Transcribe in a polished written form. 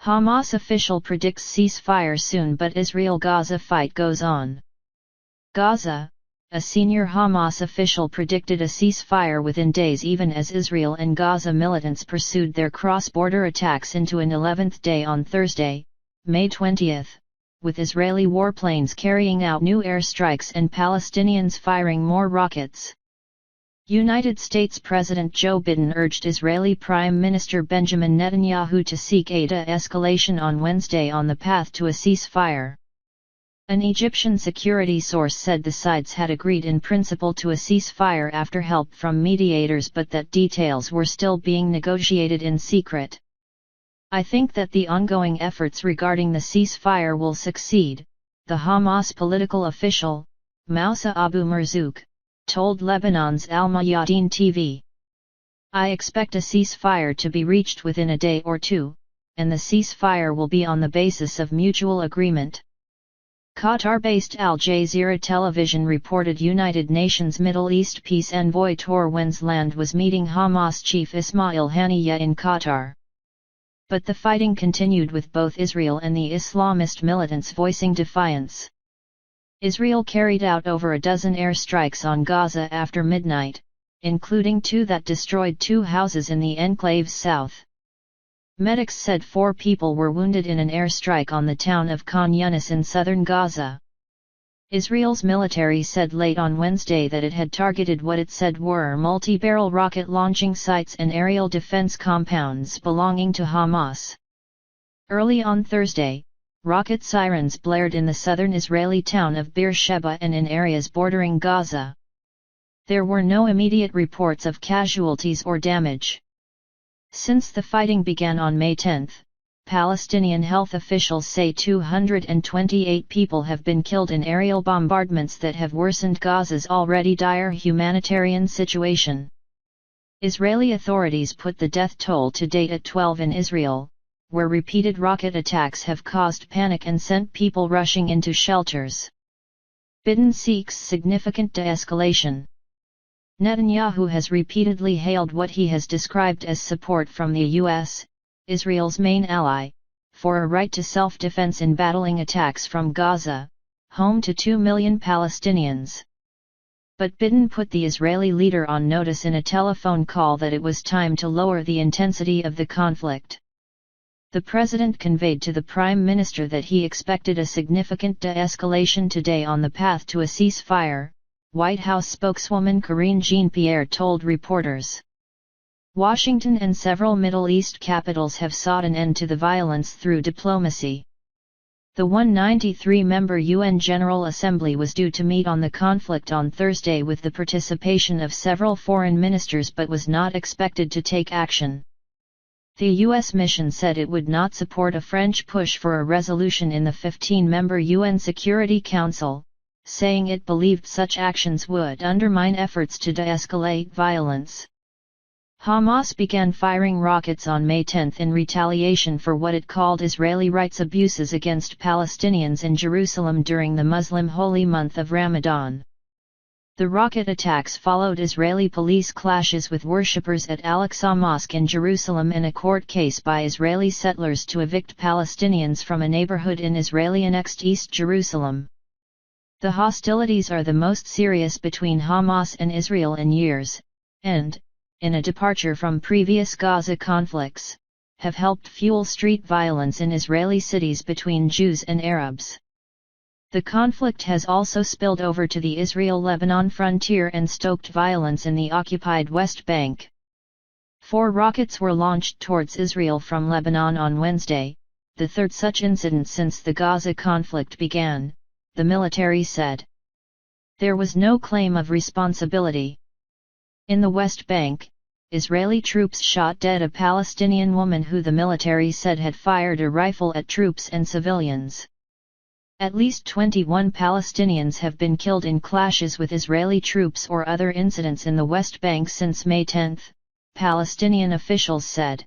Hamas official predicts ceasefire soon but Israel-Gaza fight goes on. Gaza, a senior Hamas official predicted a ceasefire within days even as Israel and Gaza militants pursued their cross-border attacks into an 11th day on Thursday, May 20, with Israeli warplanes carrying out new airstrikes and Palestinians firing more rockets. United States President Joe Biden urged Israeli Prime Minister Benjamin Netanyahu to seek a de-escalation on Wednesday on the path to a ceasefire. An Egyptian security source said the sides had agreed in principle to a ceasefire after help from mediators but that details were still being negotiated in secret. "I think that the ongoing efforts regarding the ceasefire will succeed," the Hamas political official, Moussa Abu Marzouk, told Lebanon's al-Mayadeen TV. "I expect a ceasefire to be reached within a day or two, and the ceasefire will be on the basis of mutual agreement." Qatar-based Al Jazeera television reported United Nations Middle East peace envoy Tor Wennesland was meeting Hamas chief Ismail Haniyeh in Qatar. But the fighting continued with both Israel and the Islamist militants voicing defiance. Israel carried out over a dozen airstrikes on Gaza after midnight, including 2 that destroyed 2 houses in the enclave's south. Medics said 4 people were wounded in an airstrike on the town of Khan Yunis in southern Gaza. Israel's military said late on Wednesday that it had targeted what it said were multi-barrel rocket launching sites and aerial defense compounds belonging to Hamas. Early on Thursday, rocket sirens blared in the southern Israeli town of Beersheba and in areas bordering Gaza. There were no immediate reports of casualties or damage. Since the fighting began on May 10, Palestinian health officials say 228 people have been killed in aerial bombardments that have worsened Gaza's already dire humanitarian situation. Israeli authorities put the death toll to date at 12 in Israel, where repeated rocket attacks have caused panic and sent people rushing into shelters. Biden seeks significant de-escalation. Netanyahu has repeatedly hailed what he has described as support from the U.S., Israel's main ally, for a right to self-defense in battling attacks from Gaza, home to 2 million Palestinians. But Biden put the Israeli leader on notice in a telephone call that it was time to lower the intensity of the conflict. The president conveyed to the prime minister that he expected a significant de-escalation today on the path to a ceasefire, White House spokeswoman Karine Jean-Pierre told reporters. Washington and several Middle East capitals have sought an end to the violence through diplomacy. The 193-member UN General Assembly was due to meet on the conflict on Thursday with the participation of several foreign ministers but was not expected to take action. The U.S. mission said it would not support a French push for a resolution in the 15-member UN Security Council, saying it believed such actions would undermine efforts to de-escalate violence. Hamas began firing rockets on May 10 in retaliation for what it called Israeli rights abuses against Palestinians in Jerusalem during the Muslim holy month of Ramadan. The rocket attacks followed Israeli police clashes with worshippers at Al-Aqsa Mosque in Jerusalem and a court case by Israeli settlers to evict Palestinians from a neighborhood in Israeli-annexed East Jerusalem. The hostilities are the most serious between Hamas and Israel in years, and, in a departure from previous Gaza conflicts, have helped fuel street violence in Israeli cities between Jews and Arabs. The conflict has also spilled over to the Israel-Lebanon frontier and stoked violence in the occupied West Bank. 4 rockets were launched towards Israel from Lebanon on Wednesday, the third such incident since the Gaza conflict began, the military said. There was no claim of responsibility. In the West Bank, Israeli troops shot dead a Palestinian woman who the military said had fired a rifle at troops and civilians. At least 21 Palestinians have been killed in clashes with Israeli troops or other incidents in the West Bank since May 10, Palestinian officials said.